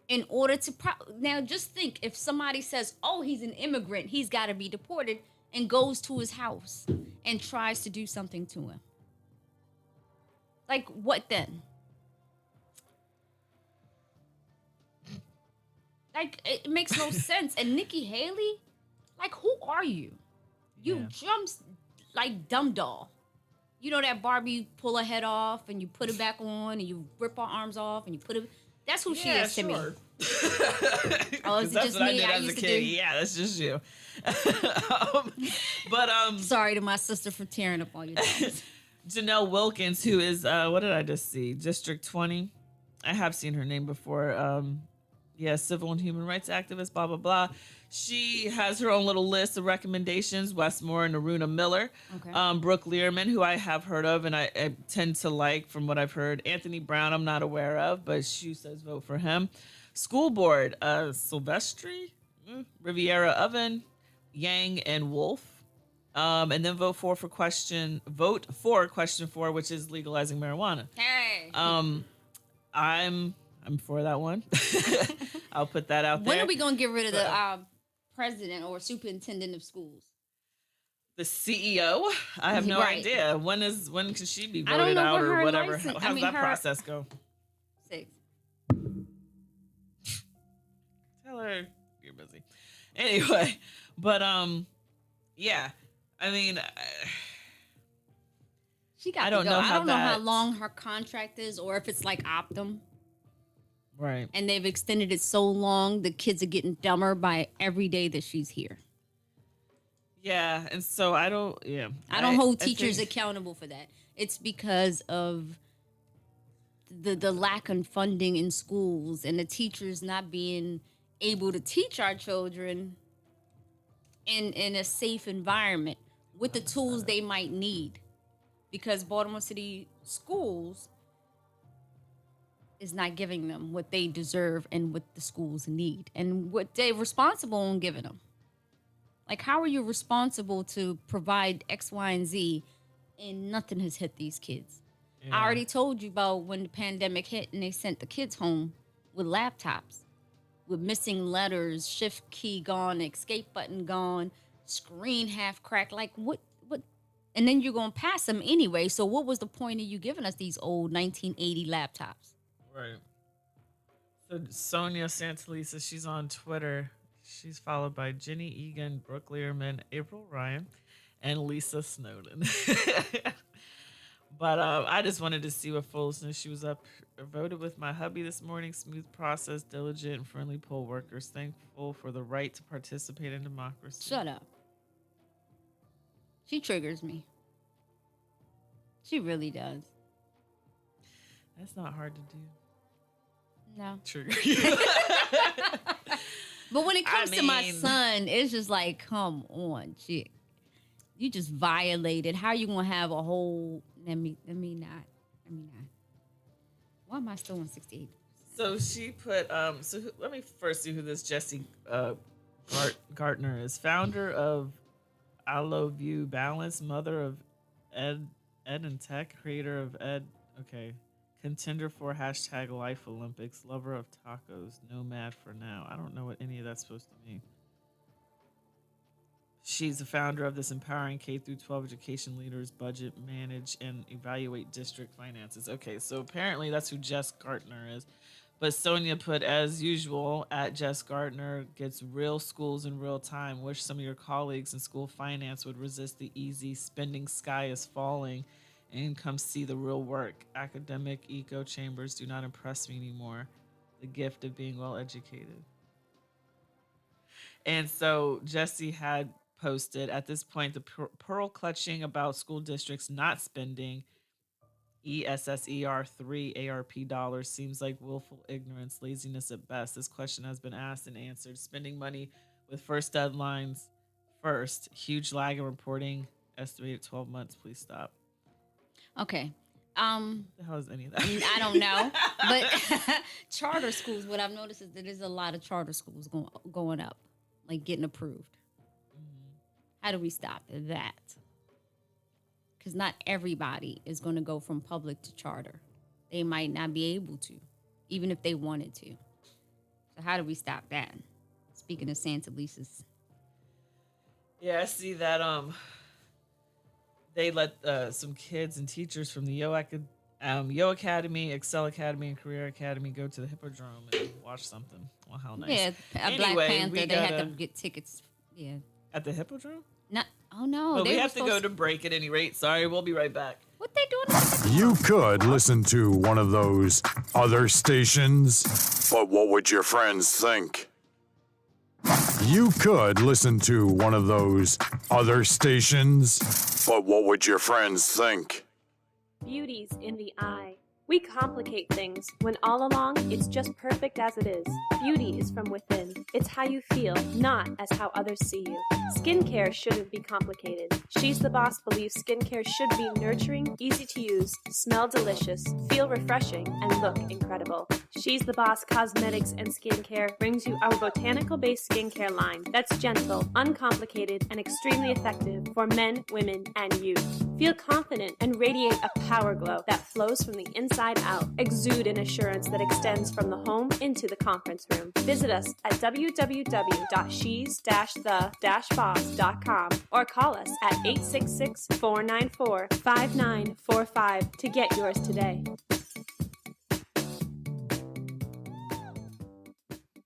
in order to now just think if somebody says, "Oh, he's an immigrant, he's got to be deported," and goes to his house and tries to do something to him. Like, what then? Like, it makes no sense. And Nikki Haley, like, who are you? You Yeah. jumps like dumb doll. You know that Barbie pull her head off and you put it back on and you rip her arms off and you put it. That's who she is to me. sure. Oh, is it That's just what I me? did I as a used to kid. do. Yeah, that's just you. But Sorry to my sister for tearing up all your dolls. Janelle Wilkins, who is what did I just see? District 20. I have seen her name before. Yeah, civil and human rights activist, blah blah blah. She has her own little list of recommendations. Westmore and Aruna Miller, Okay. Brooke Learman, who I have heard of and I tend to like from what I've heard. Anthony Brown, I'm not aware of, but she says vote for him. School board, Silvestri, Riviera Oven, Yang, and Wolf. And then vote for question 4, which is legalizing marijuana. Hey. I'm for that one. I'll put that out there. When are we going to get rid of the president or superintendent of schools? The CEO? I have no Right. idea. When can she be I don't voted know out what or her whatever? license- How's I mean, that her- process go? 6. Tell her you're busy. Anyway, but yeah. I mean, She got I to don't go. know I how don't know how that- long her contract is or if it's like Optum right. and they've extended it so long the kids are getting dumber by every day that she's here. Yeah, and so I don't. Yeah, I don't hold I teachers think- accountable for that. It's because of the lack of funding in schools and the teachers not being able to teach our children in a safe environment with the tools they might need. Because Baltimore City schools is not giving them what they deserve and what the schools need and what they're responsible in giving them. Like, how are you responsible to provide X, Y, and Z and nothing has hit these kids? Yeah. I already told you about when the pandemic hit and they sent the kids home with laptops, with missing letters, shift key gone, escape button gone, screen half cracked. Like, what? And then you're going to pass them anyway. So what was the point of you giving us these old 1980 laptops? Right. So Sonia Santalisa, she's on Twitter. She's followed by Jenny Egan, Brooke Learman, April Ryan, and Lisa Snowden. But I just wanted to see what foolishness she was up. Voted with my hubby this morning. Smooth process, diligent and friendly poll workers. Thankful for the right to participate in democracy. Shut up. She triggers me. She really does. That's not hard to do. No. Trigger you. But when it comes to my mean- son, it's just like, come on, chick. You just violated. How you gonna have a whole? Let me not. Why am I still on 68? So she put let me first see who this Jesse Gartner is. Founder of Allo View Balance, mother of Ed and Tech, creator of Ed. Okay. Contender for hashtag Life Olympics, lover of tacos, nomad for now. I don't know what any of that's supposed to mean. She's the founder of this empowering K through 12 education leaders budget, manage, and evaluate district finances. Okay, so apparently that's who Jess Gartner is. But Sonia put, as usual, at Jess Gartner gets real schools in real time. Wish some of your colleagues in school finance would resist the easy spending sky is falling and come see the real work. Academic echo chambers do not impress me anymore. The gift of being well educated. And so Jesse had posted at this point the pearl clutching about school districts not spending ESSER 3 ARP dollars seems like willful ignorance, laziness at best. This question has been asked and answered. Spending money with first deadlines first. Huge lag in reporting. Estimated 12 months. Please stop. Okay. The hell is any of that? I don't know, but charter schools. What I've noticed is that there's a lot of charter schools going up, like getting approved. How do we stop that? Because not everybody is going to go from public to charter. They might not be able to, even if they wanted to. So how do we stop that? Speaking of Santa Lisa's. Yeah, I see that they let some kids and teachers from the Yo Academy, Excel Academy, and Career Academy go to the Hippodrome and watch something. Well, how nice. Yeah, Anyway, Black Panther. we They had gotta- to get tickets. Yeah. At the Hippodrome? Not. Oh no. But they we were have to go supposed to break at any rate. Sorry, we'll be right back. What they doing? At the You could listen to one of those other stations, but what would your friends think? You could listen to one of those other stations, but what would your friends think? Beauty's in the eye. We complicate things when all along it's just perfect as it is. Beauty is from within. It's how you feel, not as how others see you. Skincare shouldn't be complicated. She's the Boss believes skincare should be nurturing, easy to use, smell delicious, feel refreshing, and look incredible. She's the Boss Cosmetics and Skincare brings you our botanical-based skincare line that's gentle, uncomplicated, and extremely effective for men, women, and youth. Feel confident and radiate a power glow that flows from the inside out. Exude an assurance that extends from the home into the conference room. Visit us at www.shes-the-boss.com or call us at 866-494-5945 to get yours today.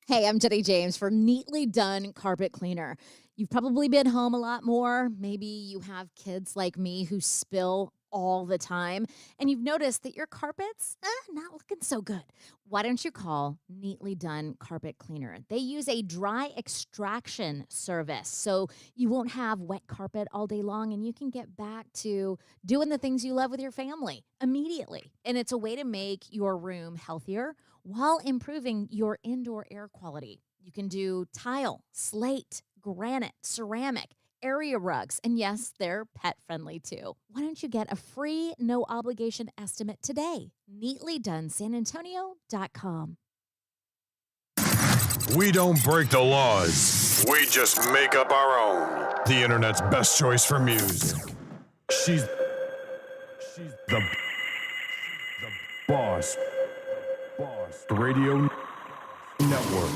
Hey, I'm Jenny James for Neatly Done Carpet Cleaner. You've probably been home a lot more. Maybe you have kids like me who spill all the time, and you've noticed that your carpet's not looking so good. Why don't you call Neatly Done Carpet Cleaner? They use a dry extraction service, so you won't have wet carpet all day long, and you can get back to doing the things you love with your family immediately. And it's a way to make your room healthier while improving your indoor air quality. You can do tile, slate, granite, ceramic, area rugs, and yes, they're pet friendly too. Why don't you get a free, no obligation estimate today? NeatlyDoneSanAntonio.com. We don't break the laws. We just make up our own. The internet's best choice for music. She's the boss. Radio Network.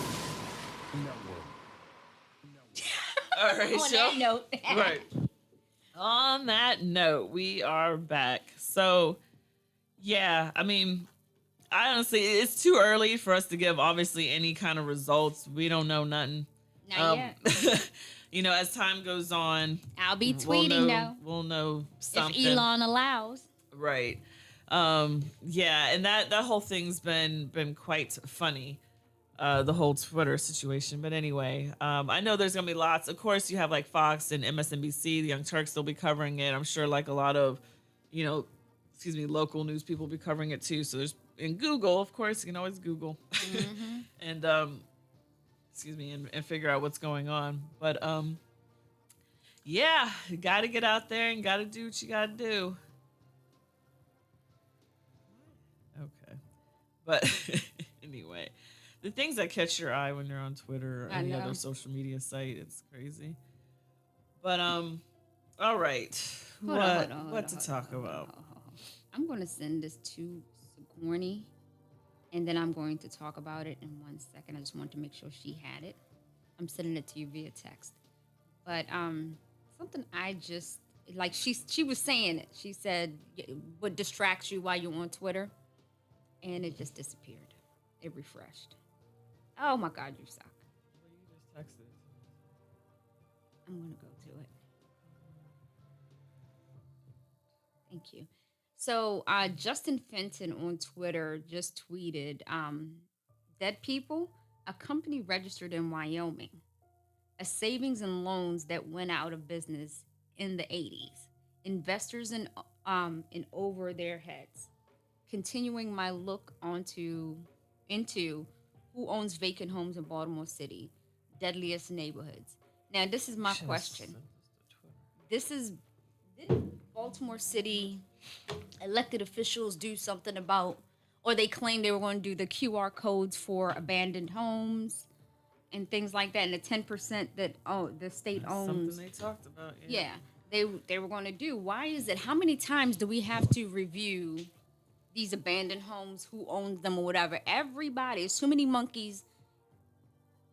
All right, On that note. Right. On that note, we are back. So, yeah, I mean, I honestly, it's too early for us to give obviously any kind of results. We don't know nothing. Not yet. You know, as time goes on, I'll be tweeting though. We'll know something. If Elon allows. Right. Yeah, and that whole thing's been quite funny. The whole Twitter situation. But anyway, I know there's gonna be lots. Of course, you have like Fox and MSNBC, the Young Turks, they'll be covering it. I'm sure like a lot of, local news people will be covering it too. So there's in Google, of course, you can always Google and and figure out what's going on. But yeah, you gotta get out there and gotta do what you gotta do. Okay. But anyway. The things that catch your eye when you're on Twitter or any other social media site, it's crazy. But all right. What to talk about? I'm going to send this to Sigourney, and then I'm going to talk about it in 1 second. I just want to make sure she had it. I'm sending it to you via text. But something I just like. She was saying it. She said what distracts you while you're on Twitter, and it just disappeared. It refreshed. Oh my God, you suck. Well, you just texted it. I'm going to go to it. Thank you. So Justin Fenton on Twitter just tweeted, dead people, a company registered in Wyoming, a savings and loans that went out of business in the 80s, investors in over their heads, continuing my look into who owns vacant homes in Baltimore City, deadliest neighborhoods. Now, this is my question. Didn't Baltimore City elected officials do something about, or they claim they were going to do the QR codes for abandoned homes and things like that, and the 10% that the state That's owns. something they talked about. Yeah, they were going to do. Why is it? How many times do we have to review these abandoned homes? Who owns them or whatever? Everybody, there's too many monkeys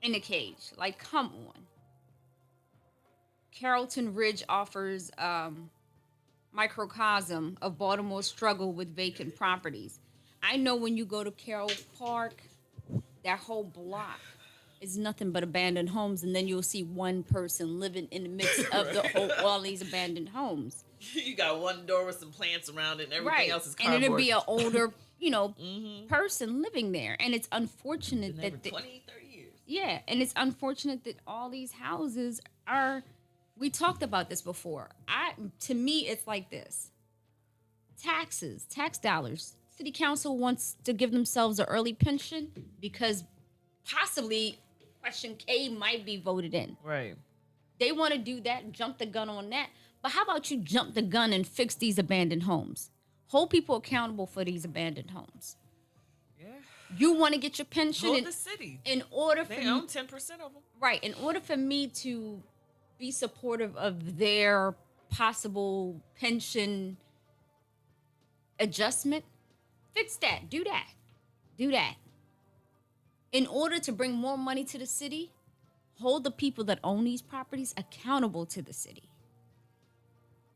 in a cage. Like, come on. Carrollton Ridge offers microcosm of Baltimore's struggle with vacant properties. I know when you go to Carroll Park, that whole block is nothing but abandoned homes, and then you'll see one person living in the midst of all these abandoned homes. You got one door with some plants around it, and everything else is cardboard. And it'll be an older, person living there, and it's unfortunate that 20, 30 years. Yeah, and it's unfortunate that all these houses are. We talked about this before. To me, it's like this: taxes, tax dollars. City council wants to give themselves an early pension because possibly question K might be voted in. Right. They want to do that, jump the gun on that. But how about you jump the gun and fix these abandoned homes? Hold people accountable for these abandoned homes. Yeah. You want to get your pension Hold the city. In order for they own 10% of them. Right. In order for me to be supportive of their possible pension adjustment, fix that. Do that. Do that. In order to bring more money to the city, hold the people that own these properties accountable to the city.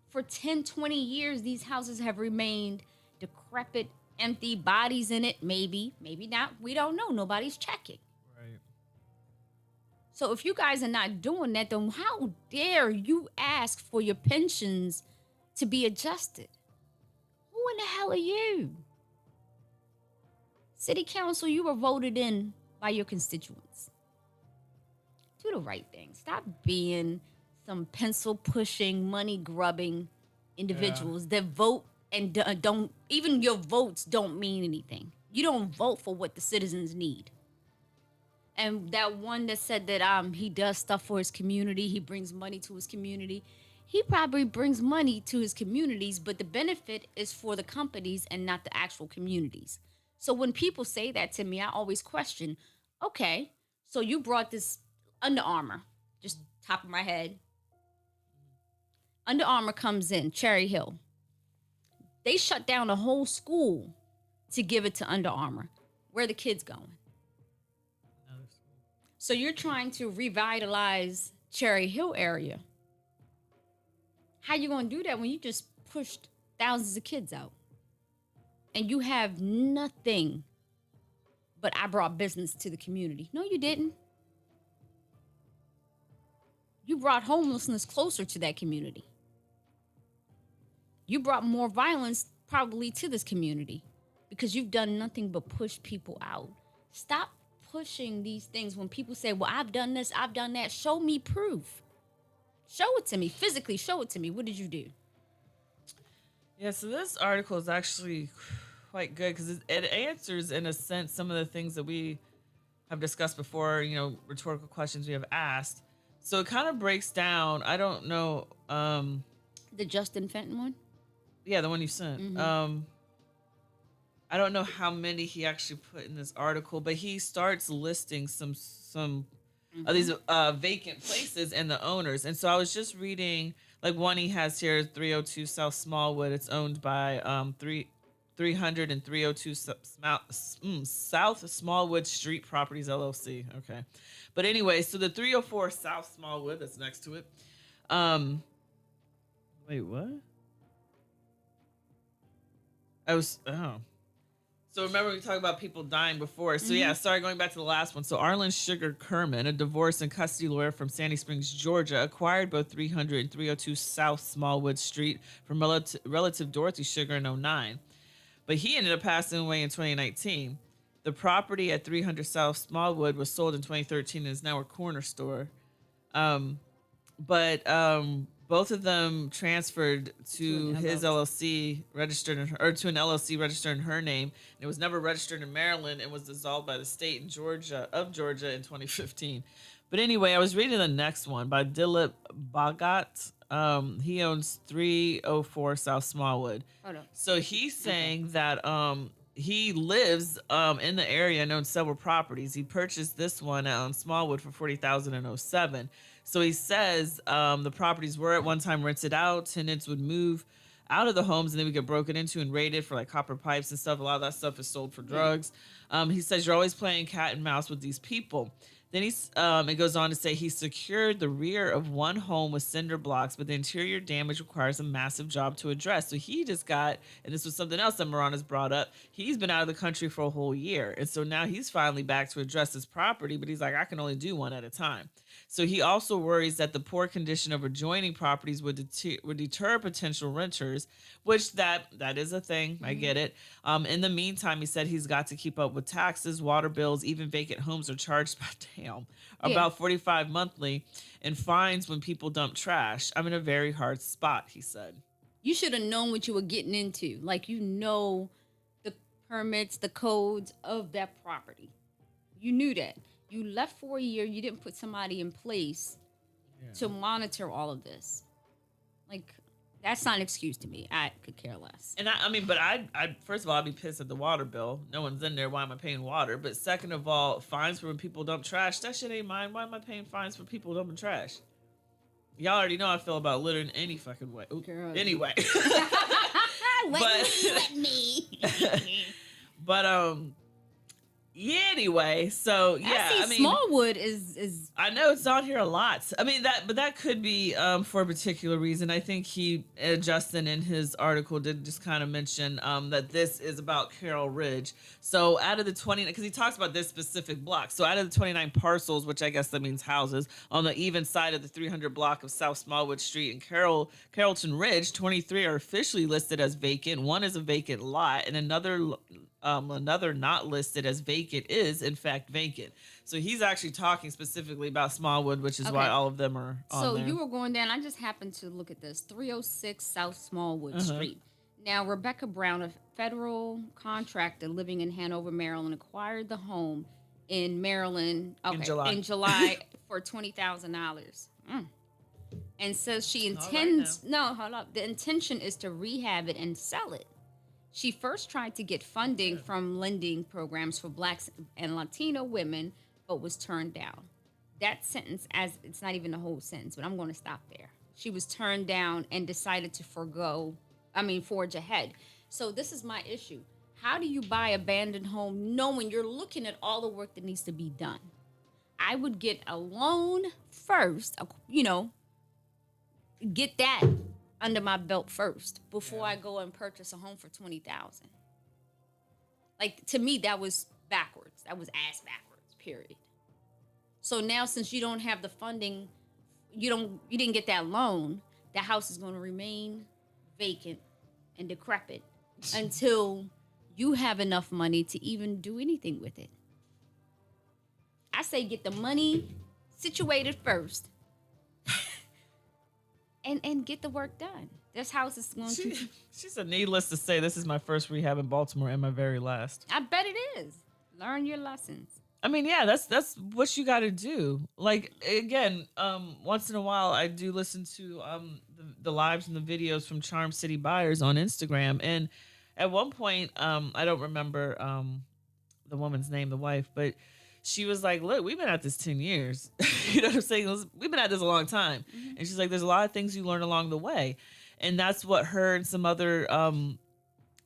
For 10, 20 years, these houses have remained decrepit, empty, bodies in it. Maybe, maybe not. We don't know. Nobody's checking. Right. So if you guys are not doing that, then how dare you ask for your pensions to be adjusted? Who in the hell are you? City council, you were voted in by your constituents. Do the right thing. Stop being some pencil pushing, money grubbing individuals that vote and don't, even your votes don't mean anything. You don't vote for what the citizens need. And that one that said that he does stuff for his community, he brings money to his community. He probably brings money to his communities, but the benefit is for the companies and not the actual communities. So when people say that to me, I always question, okay, so you brought this Under Armour, just top of my head. Under Armour comes in, Cherry Hill. They shut down a whole school to give it to Under Armour. Where are the kids going? So you're trying to revitalize Cherry Hill area. How you going to do that when you just pushed thousands of kids out? And you have nothing but I brought business to the community. No, you didn't. You brought homelessness closer to that community. You brought more violence probably to this community because you've done nothing but push people out. Stop pushing these things when people say, well, I've done this, I've done that. Show me proof. Show it to me. Physically show it to me. What did you do? Yeah, so this article is actually quite good because it answers, in a sense, some of the things that we have discussed before, rhetorical questions we have asked. So it kind of breaks down, I don't know. The Justin Fenton one? Yeah, the one you sent. Mm-hmm. I don't know how many he actually put in this article, but he starts listing some of these vacant places and the owners. And so I was just reading, like one he has here, 302 South Smallwood. It's owned by 300 and 302 South Smallwood Street Properties, LLC. Okay. But anyway, so the 304 South Smallwood, that's next to it. Wait, what? So remember we talked about people dying before. So going back to the last one. So Arlen Sugar Kerman, a divorce and custody lawyer from Sandy Springs, Georgia, acquired both 300 and 302 South Smallwood Street from relative Dorothy Sugar in 2009. But he ended up passing away in 2019. The property at 300 South Smallwood was sold in 2013 and is now a corner store. But both of them transferred to his LLC registered to an LLC registered in her name. It was never registered in Maryland and was dissolved by the state in Georgia in 2015. But anyway, I was reading the next one by Dilip Bhagat. He owns 304 South Smallwood. Hold on. So he's saying that he lives in the area and owns several properties. He purchased this one on Smallwood for $40,000 in '07. So he says the properties were at one time rented out. Tenants would move out of the homes and then we get broken into and raided for like copper pipes and stuff. A lot of that stuff is sold for drugs. He says you're always playing cat and mouse with these people. Then it goes on to say he secured the rear of one home with cinder blocks, but the interior damage requires a massive job to address. So he just got, and this was something else that Moran has brought up, he's been out of the country for a whole year. And so now he's finally back to address his property, but he's like, I can only do one at a time. So he also worries that the poor condition of adjoining properties would deter potential renters, which that is a thing. I get it. In the meantime, he said he's got to keep up with taxes, water bills, even vacant homes are charged by about $45 monthly and fines when people dump trash. I'm in a very hard spot, he said. You should have known what you were getting into. Like, you know the permits, the codes of that property. You knew that. You left for a year. You didn't put somebody in place to monitor all of this. Like, that's not an excuse to me. I could care less. And I mean, but I first of all, I'd be pissed at the water bill. No one's in there. Why am I paying water? But second of all, fines for when people dump trash. That shit ain't mine. Why am I paying fines for people dumping trash? Y'all already know how I feel about litter in any fucking way. Ooh, anyway. Let me. But yeah, anyway, so yeah, I mean, Smallwood is. I know it's on here a lot. I mean that could be for a particular reason. I think Justin in his article did just kind of mention that this is about Carroll Ridge. So out of the 20, because he talks about this specific block. So out of the 29 parcels, which I guess that means houses, on the even side of the 300 block of South Smallwood Street and Carrollton Ridge, 23 are officially listed as vacant. One is a vacant lot, and another not listed as vacant is in fact vacant. So he's actually talking specifically about Smallwood, which is why all of them are on there. You were going down. I just happened to look at this. 306 South Smallwood Street. Now, Rebecca Brown, a federal contractor living in Hanover, Maryland, acquired the home in Maryland in July for $20,000. And says she intends... The intention is to rehab it and sell it. She first tried to get funding from lending programs for Blacks and Latino women, but was turned down. That sentence, as it's not even the whole sentence, but I'm going to stop there. She was turned down and decided to forge ahead. So this is my issue. How do you buy abandoned home knowing you're looking at all the work that needs to be done? I would get a loan first, get that under my belt first before I go and purchase a home for $20,000. Like, to me, that was backwards. That was ass backwards, period. So now, since you don't have the funding, you didn't get that loan, the house is going to remain vacant and decrepit until you have enough money to even do anything with it. I say get the money situated first. And get the work done. This house is going to... She said, needless to say, this is my first rehab in Baltimore and my very last. I bet it is. Learn your lessons. I mean, yeah, that's what you got to do. Like, again, once in a while, I do listen to the lives and the videos from Charm City Buyers on Instagram. And at one point, I don't remember the woman's name, the wife, but... she was like, look, we've been at this 10 years. You know what I'm saying? We've been at this a long time. And she's like, there's a lot of things you learn along the way. And that's what her and some other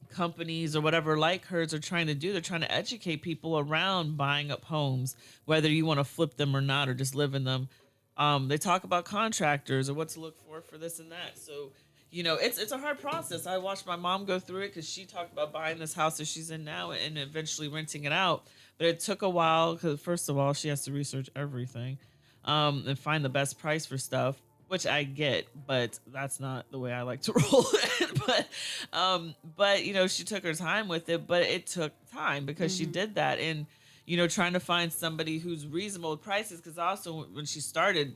companies or whatever like hers are trying to do. They're trying to educate people around buying up homes, whether you want to flip them or not, or just live in them. They talk about contractors or what to look for this and that. So, it's a hard process. I watched my mom go through it because she talked about buying this house that she's in now and eventually renting it out. But it took a while because, first of all, she has to research everything and find the best price for stuff, which I get, but that's not the way I like to roll it. But she took her time with it, but it took time because she did that. And, trying to find somebody who's reasonable with prices, because also when she started,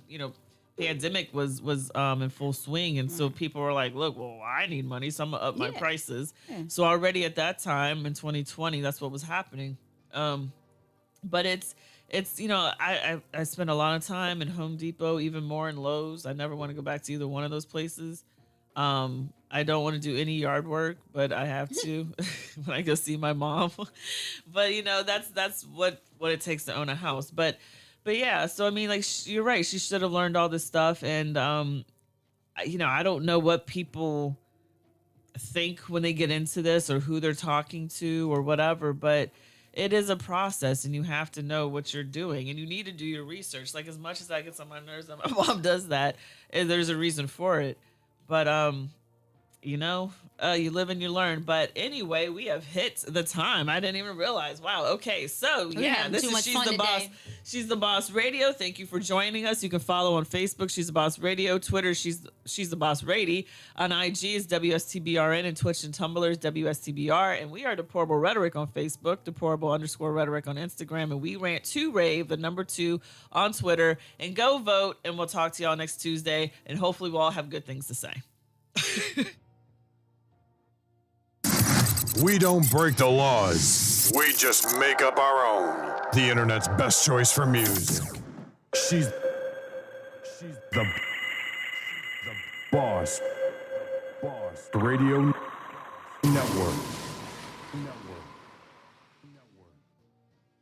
pandemic was in full swing, and so people were like, look, well, I need money, so I'm gonna up my prices. So already at that time in 2020, that's what was happening. But it's it's, I spend a lot of time in Home Depot, even more in Lowe's. I never want to go back to either one of those places. I don't want to do any yard work, but I have to when I go see my mom. But that's what it takes to own a house. But yeah, so I mean, like you're right. She should have learned all this stuff, and I don't know what people think when they get into this or who they're talking to or whatever, but it is a process and you have to know what you're doing and you need to do your research. Like, as much as I get on my nerves and my mom does that, and there's a reason for it. But you live and you learn. But anyway, we have hit the time. I didn't even realize. Wow. Okay. So yeah, this is She's the Boss. She's the Boss Radio. Thank you for joining us. You can follow on Facebook, She's the Boss Radio. Twitter, She's the Boss Radio. On IG is WSTBRN, and Twitch and Tumblr is WSTBR. And we are Deplorable Rhetoric on Facebook, Deplorable_Rhetoric on Instagram, and we rant to rave, the number 2 on Twitter. And go vote, and we'll talk to y'all next Tuesday. And hopefully we'll all have good things to say. We don't break the laws. We just make up our own. The internet's best choice for music. She's the Boss Radio Network.